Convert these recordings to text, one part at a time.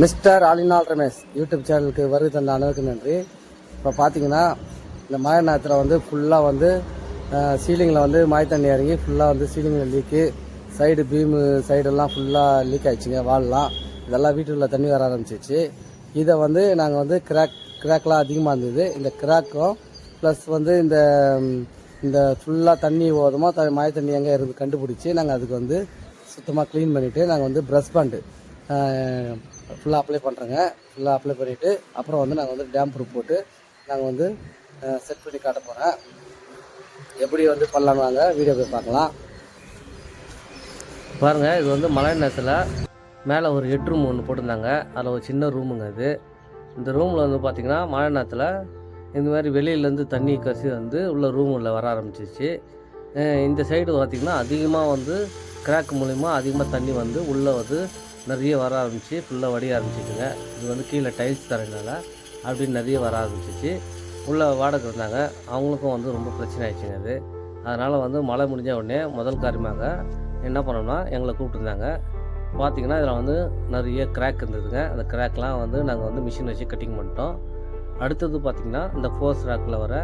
Mister ஆலினால் Ramesh YouTube சேனலுக்கு வருகை தந்த அனைவருக்கும் நன்றி. இப்போ பார்த்தீங்கன்னா இந்த மழை நேரத்தில் வந்து ஃபுல்லாக வந்து சீலிங்கில் வந்து மழை தண்ணி இறங்கி ஃபுல்லாக வந்து சீலிங்கில் லீக்கு, சைடு பீமு சைடெல்லாம் ஃபுல்லாக லீக் ஆகிடுச்சிங்க. வால்லாம் இதெல்லாம் வீட்டுக்குள்ள தண்ணி வர ஆரம்பிச்சிச்சு. இதை வந்து நாங்கள் வந்து கிராக்லாம் அதிகமாக இருந்தது. இந்த கிராக்கும் ப்ளஸ் வந்து இந்த ஃபுல்லாக தண்ணி ஓதமா மழை தண்ணி எங்கே இருந்து கண்டுபிடிச்சி நாங்கள் அதுக்கு வந்து சுத்தமாக க்ளீன் பண்ணிவிட்டு நாங்கள் வந்து ப்ரஷ் பண்டு ஃபுல்லாக அப்ளை பண்ணுறோங்க. ஃபுல்லாக அப்ளை பண்ணிவிட்டு அப்புறம் வந்து நாங்கள் வந்து டேம் ப்ரூஃப் போட்டு நாங்கள் வந்து செட் பண்ணி காட்ட போகிறேன். எப்படி வந்து பண்ணலாமாங்க வீடியோ போய் பார்க்கலாம். பாருங்கள், இது வந்து மழை நேரத்தில் மேலே ஒரு ஹெட்ரூம் ஒன்று போட்டிருந்தாங்க. அதில் ஒரு சின்ன ரூமுங்க இது. இந்த ரூமில் வந்து பார்த்திங்கன்னா மழை நேரத்தில் இந்த மாதிரி வெளியிலேருந்து தண்ணி கசி வந்து உள்ள ரூமில் வர ஆரம்பிச்சிச்சு. இந்த சைடு பார்த்திங்கன்னா அதிகமாக வந்து கிராக் மூலிமா அதிகமாக தண்ணி வந்து உள்ளே வந்து நிறைய வர ஆரம்பிச்சு ஃபுல்லாக வடிய ஆரம்பிச்சிச்சுங்க. இது வந்து கீழே டைல்ஸ் தரனால அப்படின்னு நிறைய வர ஆரம்பிச்சிச்சு. உள்ளே வாடகை இருந்தாங்க, அவங்களுக்கும் வந்து ரொம்ப பிரச்சனை ஆயிடுச்சுங்க அது. அதனால் வந்து மழை முடிஞ்ச உடனே முதல் காரியமாக என்ன பண்ணோம்னா எங்களை கூப்பிட்டுருந்தாங்க. பார்த்திங்கன்னா இதில் வந்து நிறைய கிராக் இருந்ததுங்க. அந்த கிராக்லாம் வந்து நாங்கள் வந்து மிஷின் வச்சு கட்டிங் பண்ணிட்டோம். அடுத்தது பார்த்திங்கன்னா இந்த ஃபோர்ஸ் ராக்கில் வர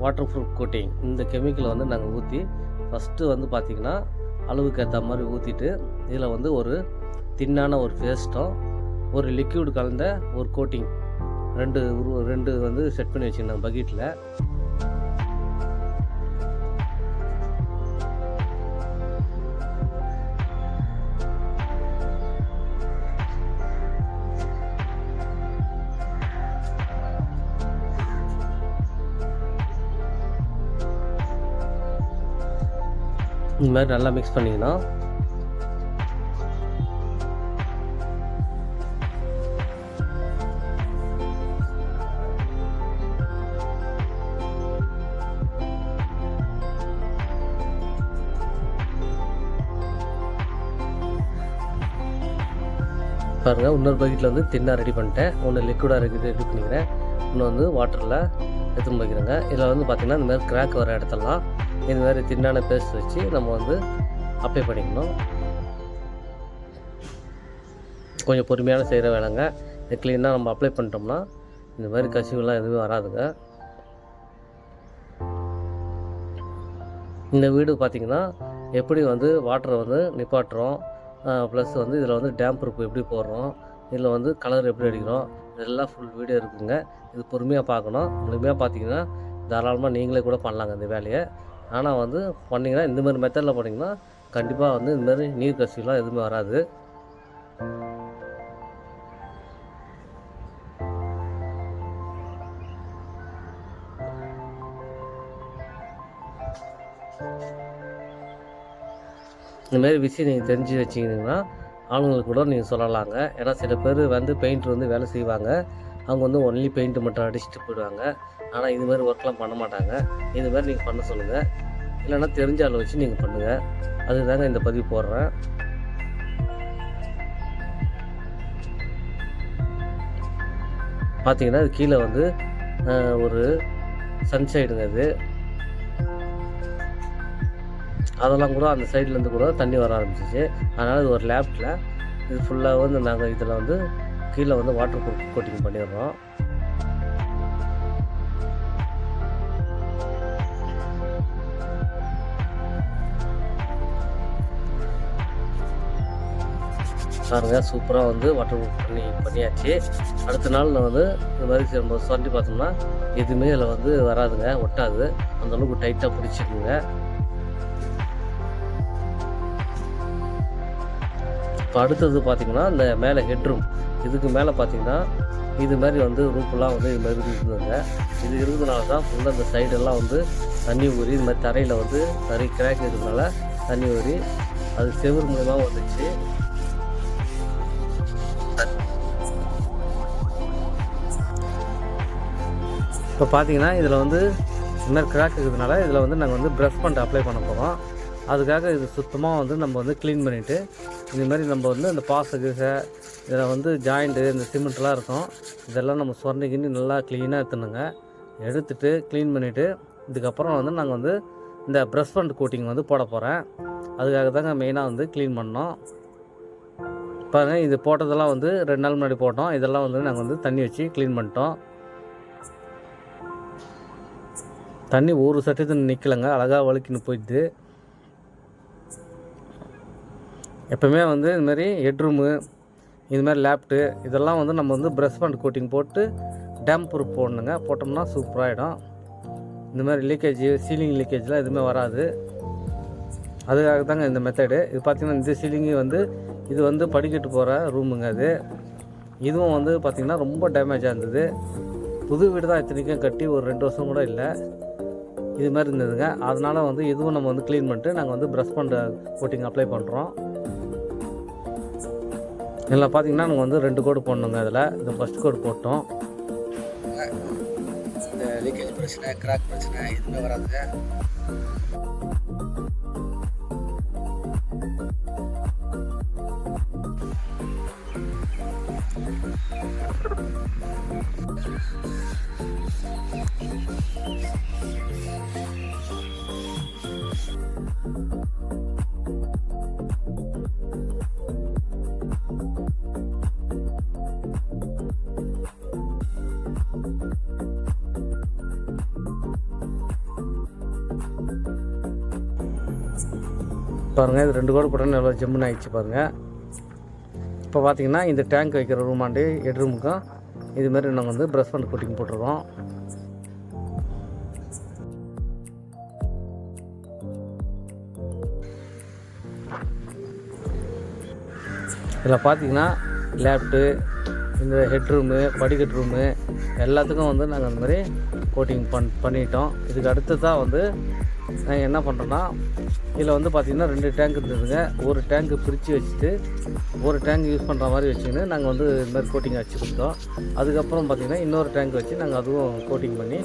வாட்டர் ப்ரூஃப் கோட்டிங் இந்த கெமிக்கலை வந்து நாங்கள் ஊற்றி ஃபஸ்ட்டு வந்து பார்த்திங்கன்னா அளவுக்கு ஏற்ற மாதிரி ஊற்றிட்டு இதில் வந்து ஒரு தின்னான ஒரு பேஸ்ட்டும் ஒரு லிக்யூடு கலந்த ஒரு கோட்டிங் ரெண்டு வந்து செட் பண்ணி வச்சுருந்தாங்க பக்கெட்டில். இந்த மாதிரி நல்லா மிக்ஸ் பண்ணிக்கணும். பாருங்கள், இன்னொரு பக்கெட்டில் வந்து தின்னாக ரெடி பண்ணிட்டேன். ஒன்று லிக்விடாக ரெடி பண்ணிக்கிறேன், இன்னும் வந்து வாட்டரில் எடுத்துன்னு போய்க்கிறேங்க. இதில் வந்து பார்த்திங்கன்னா இந்த மாதிரி கிராக் வர இடத்தெல்லாம் இந்த மாதிரி தின்னான பேஸ்ட் வச்சு நம்ம வந்து அப்ளை பண்ணிக்கணும். கொஞ்சம் பொறுமையான செய்கிற வேலைங்க. இது க்ளீனாக நம்ம அப்ளை பண்ணிட்டோம்னா இந்த மாதிரி கசிவுலாம் எதுவுமே வராதுங்க. இந்த வீடு பார்த்திங்கன்னா எப்படி வந்து வாட்டரை வந்து நிப்பாட்டுறோம், ப்ளஸ் வந்து இதில் வந்து டேம் ப்ரூஃப் எப்படி போடுறோம், இதில் வந்து கலர் எப்படி அடிக்கிறோம், இதெல்லாம் ஃபுல் வீடியோ இருக்குதுங்க. இது பொறுமையாக பார்க்கணும். முழுமையாக பார்த்திங்கன்னா தாராளமாக நீங்களே கூட பண்ணலாங்க இந்த வேலையை. ஆனால் வந்து பண்ணிங்கன்னா இந்த மாதிரி மெத்தடில் பண்ணிங்கன்னா கண்டிப்பாக வந்து இந்த மாதிரி நீர் கசிவுலாம் எதுவுமே வராது. இந்தமாரி விஷயம் நீங்கள் தெரிஞ்சு வச்சிங்கன்னா ஆளுங்களுக்கு கூட நீங்கள் சொல்லலாங்க. ஏன்னா சில பேர் வந்து பெயிண்ட் வந்து வேலை செய்வாங்க, அவங்க வந்து ஒன்லி பெயிண்ட்டு மட்டும் அடிச்சுட்டு போயிடுவாங்க. ஆனால் இது மாதிரி ஒர்க்லாம் பண்ண மாட்டாங்க. இது மாதிரி நீங்கள் பண்ண சொல்லுங்கள், இல்லைன்னா தெரிஞ்ச ஆளை வச்சு நீங்கள் பண்ணுங்கள். அதுதாங்க இந்த பதிவு போடுறேன். பார்த்தீங்கன்னா இது கீழே வந்து ஒரு சன்சைடுங்க. இது அதெல்லாம் கூட அந்த சைட்லேருந்து கூட தண்ணி வர ஆரம்பிச்சிச்சு. அதனால் இது ஒரு லேப்டில் இது ஃபுல்லாக வந்து நாங்கள் இதில் வந்து கீழே வந்து வாட்டர் ப்ரூஃப் கோட்டிங் பண்ணிடுறோம். பாருங்கள், சூப்பராக வந்து வாட்டர் ப்ரூஃப் பண்ணியாச்சு. அடுத்த நாள் நான் வந்து இந்த மாதிரி நம்ம சுரண்டி பார்த்தோம்னா எதுவுமே இதில் வந்து வராதுங்க, ஒட்டாது. அந்தளவுக்கு டைட்டாக பிடிச்சிக்குங்க. இப்போ அடுத்தது பார்த்திங்கன்னா இந்த மேலே ஹெட்ரூம், இதுக்கு மேலே பார்த்திங்கன்னா இது மாதிரி வந்து ரூப்பெல்லாம் வந்து இது மாதிரி இருக்குதுங்க. இது இருக்கிறதுனால தான் ஃபுல்லாக இந்த சைடெல்லாம் வந்து தண்ணி ஊறி இது மாதிரி தரையில் வந்து நிறைய கிராக் இருக்கிறதுனால தண்ணி ஊறி அது செவுறு மூலமாக வந்துச்சு. இப்போ பார்த்திங்கன்னா இதில் வந்து இந்த மாதிரி கிராக் இருக்கிறதுனால இதில் வந்து நாங்கள் வந்து ப்ரஷ் பண்ணிட்டு அப்ளை பண்ண போகிறோம். அதுக்காக இது சுத்தமாக வந்து நம்ம வந்து க்ளீன் பண்ணிவிட்டு இதுமாதிரி நம்ம வந்து அந்த பாசகை இதில் வந்து ஜாயிண்ட்டு இந்த சிமெண்ட்லாம் இருக்கும், இதெல்லாம் நம்ம சொரண்டிக்கின்னு நல்லா க்ளீனாக எடுத்துணுங்க. எடுத்துகிட்டு க்ளீன் பண்ணிவிட்டு இதுக்கப்புறம் வந்து நாங்கள் வந்து இந்த ப்ரஷ் பண்ட் கோட்டிங் வந்து போட போகிறேன். அதுக்காக தாங்க மெயினாக வந்து க்ளீன் பண்ணோம். பாருங்கள், இது போட்டதெல்லாம் வந்து 2 நாள் முன்னாடி போட்டோம். இதெல்லாம் வந்து நாங்கள் வந்து தண்ணி வச்சு க்ளீன் பண்ணிட்டோம். தண்ணி ஒரு சட்டத்தில் நிற்கலைங்க, அழகாக வழுக்கின்னு போயிடுது. எப்போவுமே வந்து இதுமாரி ஹெட்ரூமு, இதுமாதிரி லேப்ட்டு இதெல்லாம் வந்து நம்ம வந்து ப்ரஷ் பேண்ட் கோட்டிங் போட்டு டேம்ப் ப்ரூஃப் போடணுங்க. போட்டோம்னா சூப்பராகிடும். இந்த மாதிரி லீக்கேஜ், சீலிங் லீக்கேஜ்லாம் எதுவுமே வராது. அதுக்காக தாங்க இந்த மெத்தடு. இது பார்த்திங்கன்னா இந்த சீலிங்கு வந்து இது வந்து படிக்கட்டு போகிற ரூமுங்க. இதுவும் வந்து பார்த்திங்கன்னா ரொம்ப டேமேஜாக இருந்தது. புது வீடு தான், இத்தனைக்கும் கட்டி ஒரு 2 வருஷம் கூட இல்லை. இது மாதிரி இருந்ததுங்க. அதனால் வந்து இதுவும் நம்ம வந்து க்ளீன் பண்ணிட்டு நாங்கள் வந்து ப்ரஷ் பண்ண கோட்டிங் அப்ளை பண்ணுறோம். இதில் பார்த்திங்கன்னா நாங்கள் வந்து 2 கோடு போடணுங்க. அதில் இந்த ஃபஸ்ட் கோடு போட்டோம். இந்த லீக்கேஜ் பிரச்சனை, கிராக் பிரச்சனை எதுவுமே வராதுங்க. பாருங்கள், இது 2 கோடு போட்டோன்னு எவ்வளோ ஜம்முன்னு ஆகிடுச்சு பாருங்கள். இப்போ பார்த்திங்கன்னா இந்த டேங்க் வைக்கிற ரூமாண்டி ஹெட்ரூமுக்கும் இதுமாரி நாங்கள் வந்து ப்ரஷ் பண்ண கோட்டிங் போட்டுருக்கோம். இதில் பார்த்திங்கன்னா லேப்ட்டு, இந்த ஹெட்ரூமு, படிக்கட்டு ரூமு எல்லாத்துக்கும் வந்து நாங்கள் அந்த மாதிரி கோட்டிங் பண்ணிட்டோம். இதுக்கு அடுத்து தான் வந்து நாங்கள் என்ன பண்ணுறோன்னா, இதில் வந்து பார்த்திங்கன்னா 2 டேங்க் இருந்ததுங்க. ஒரு டேங்க்கு பிரித்து வச்சுட்டு ஒரு டேங்க் யூஸ் பண்ணுற மாதிரி வச்சுக்கின்னு நாங்கள் வந்து இந்த மாதிரி கோட்டிங் அடிச்சு கொடுத்தோம். அதுக்கப்புறம் பார்த்திங்கன்னா இன்னொரு டேங்க் வச்சு நாங்கள் அதுவும் கோட்டிங் பண்ணி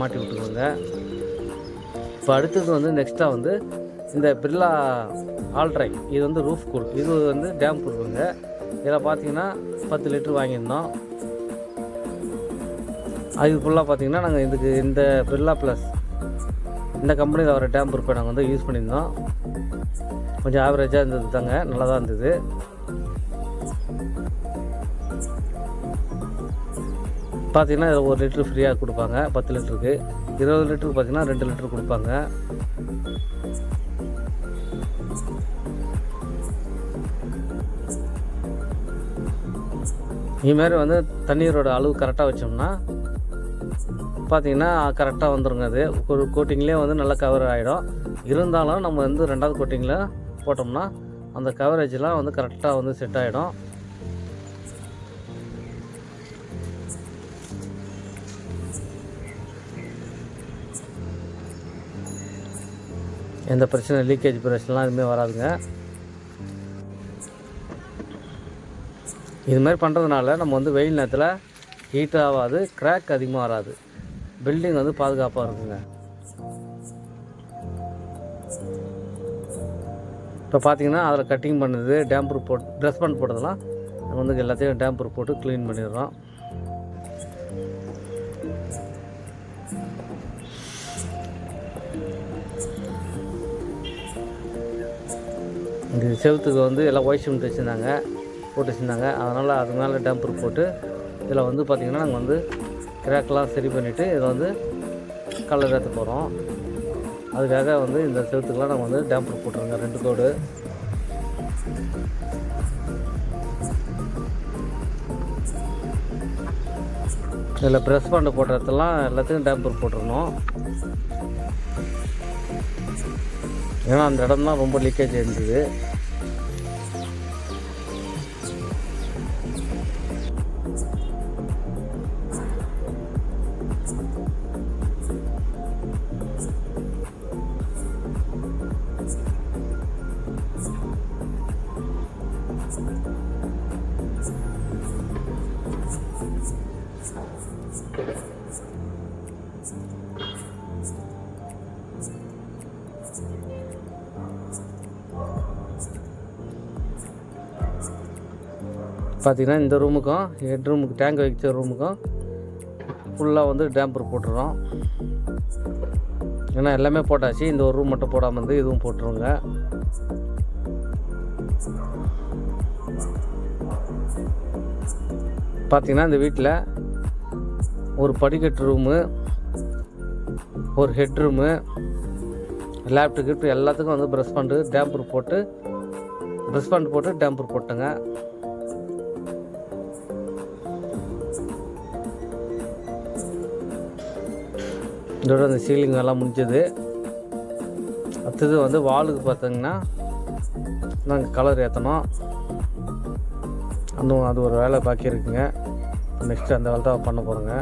மாட்டி விட்டுருவோங்க. இப்போ அடுத்தது வந்து நெக்ஸ்ட்டாக வந்து இந்த பிர்லா ஆல்ட்ரை, இது வந்து ரூஃப் கூல், இது வந்து டேம் ப்ரூஃபுங்க. இதில் பார்த்திங்கன்னா 10 லிட்டர் வாங்கியிருந்தோம். அது ஃபுல்லாக பார்த்திங்கன்னா நாங்கள் இதுக்கு இந்த பிர்லா ப்ளஸ் இந்த கம்பெனியில் வர டேம் ப்ரூஃபை நாங்கள் வந்து யூஸ் பண்ணியிருந்தோம். கொஞ்சம் ஆவரேஜாக இருந்தது தாங்க, நல்லா தான் இருந்தது. பார்த்திங்கன்னா இதில் 1 லிட்டரு ஃப்ரீயாக கொடுப்பாங்க. 10 லிட்டருக்கு 20 லிட்டருக்கு பார்த்திங்கன்னா 2 லிட்டர் கொடுப்பாங்க. இதுமாரி வந்து தண்ணீரோட அளவு கரெக்டாக வச்சோம்னா பார்த்திங்கன்னா கரெக்டாக வந்துடுங்க. அது ஒரு கோட்டிங்லேயே வந்து நல்லா கவர் ஆகிடும். இருந்தாலும் நம்ம வந்து 2வது கோட்டிங்கில் போட்டோம்னா அந்த கவரேஜெலாம் வந்து கரெக்டாக வந்து செட் ஆகிடும். எந்த பிரச்சனை, லீக்கேஜ் பிரச்சனைலாம் எதுவுமே வராதுங்க. இது மாதிரி பண்ணுறதுனால நம்ம வந்து வெயில் நேரத்தில் ஹீட் ஆகாது, கிராக் அதிகமாக வராது, பில்டிங் வந்து பாதுகாப்பாக இருக்குங்க. இப்போ பார்த்திங்கன்னா அதில் கட்டிங் பண்ணுறது, டேம் ப்ரூஃப் போட்டு ப்ரஷ் பண்ண போட்டதெல்லாம் நம்ம வந்து எல்லாத்தையும் டேம் ப்ரூஃப் போட்டு க்ளீன் பண்ணிடுறோம். இந்த செவத்துக்கு வந்து எல்லாம் ஒயிட் சிமெண்ட் போட்டு வச்சுருந்தாங்க. அதனால் அது மேலே டேம் ப்ரூஃப் போட்டு இதில் வந்து பார்த்திங்கன்னா நாங்கள் வந்து கிராக்கெலாம் சரி பண்ணிவிட்டு இதை வந்து கலர் ஏற்ற போகிறோம். அதுக்காக வந்து இந்த செவத்துக்கெலாம் நாங்கள் வந்து டேம் ப்ரூஃப் போட்டுருங்க 2 கோடு. இதில் ப்ரெஷ் பண்ண போட்ட இடத்துலாம் எல்லாத்துக்கும் டேம் ப்ரூஃப் போட்டுருணும். ஏன்னா அந்த இடம் தான் ரொம்ப லீக்கேஜ் இருந்தது. பார்த்திங்கன்னா இந்த ரூமுக்கும் ஹெட் ரூமுக்கு டேங்க் வைச்ச ரூமுக்கும் ஃபுல்லாக வந்து டேம் ப்ரூஃப் போட்டுறோம். ஏன்னா எல்லாமே போட்டாச்சு, இந்த ஒரு ரூம் மட்டும் போடாமல் வந்து இதுவும் போட்டுருவோங்க. பார்த்திங்கன்னா இந்த வீட்டில் ஒரு படிக்கட்டு ரூமு, ஒரு ஹெட் ரூமு, லேப்டாப் கிஃப்ட் எல்லாத்துக்கும் வந்து ப்ரெஷ் பண்ணிட்டு டேம்பர் போட்டு டேம்பர் போட்டேங்க. இதோட அந்த சீலிங் எல்லாம் முடிஞ்சது. அடுத்தது வந்து வாலுக்கு பார்த்தீங்கன்னா நாங்கள் கலர் ஏற்றணும். அது ஒரு வேலை பாக்கி இருக்குங்க. நெக்ஸ்ட்டு அந்த வேலை தான் பண்ண போகிறோங்க.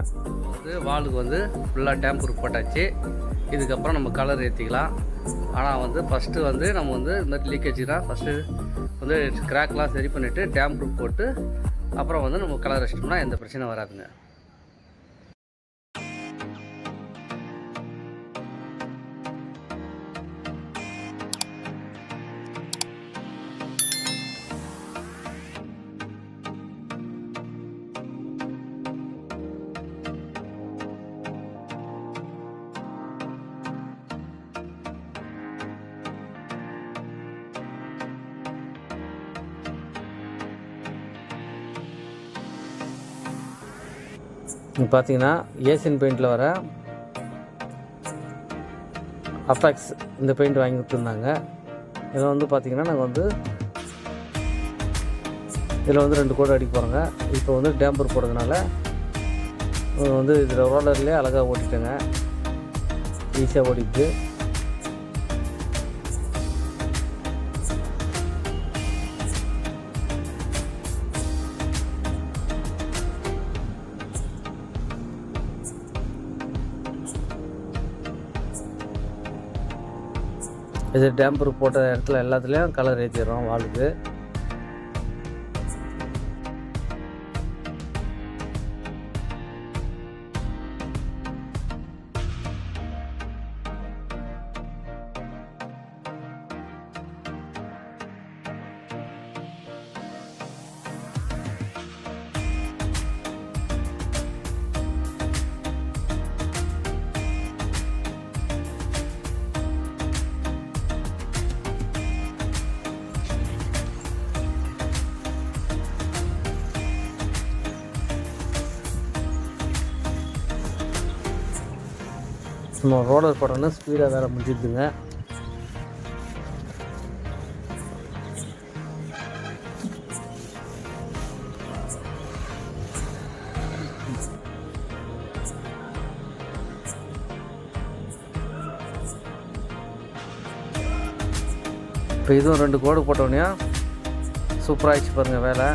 வாலுக்கு வந்து ஃபுல்லாக டேம்பர் போட்டாச்சு. இதுக்கப்புறம் நம்ம கலர் ஏற்றிக்கலாம். ஆனால் வந்து ஃபஸ்ட்டு வந்து நம்ம வந்து இந்த மாதிரி லீக்கேஜ் தான் ஃபஸ்ட்டு வந்து கிராக்லாம் சரி பண்ணிவிட்டு டேம்பர் போட்டு அப்புறம் வந்து நம்ம கலர் அடிச்சிட்டோம்னா எந்த பிரச்சனையும் வராதுங்க. பார்த்தீங்கன்னா ஏசியன் பெயிண்டில் வர அஃபெக்ட்ஸ் இந்த பெயிண்ட் வாங்கி கொடுத்துருந்தாங்க. இதில் வந்து பார்த்திங்கன்னா நாங்கள் வந்து இதில் வந்து 2 கோடு அடிக்க போகிறோங்க. இப்போ வந்து டேம்பர் போடுறதுனால வந்து இதில் ரோலர்லேயே அழகாக ஓட்டிட்டேங்க, ஈஸியாக ஓடிட்டு. இது டேம்பர் போட்ட இடத்துல எல்லாத்துலேயும் கலர் ஏற்றிடுறோம் வாலுக்கு. நம்ம ரோலர் போட்டோன்னா ஸ்பீடாக வேலை முடிஞ்சிடுதுங்க. இப்போ இதுவும் 2 கோடு போட்டோன்னே சூப்பராகிடுச்சு பாருங்கள் வேலை.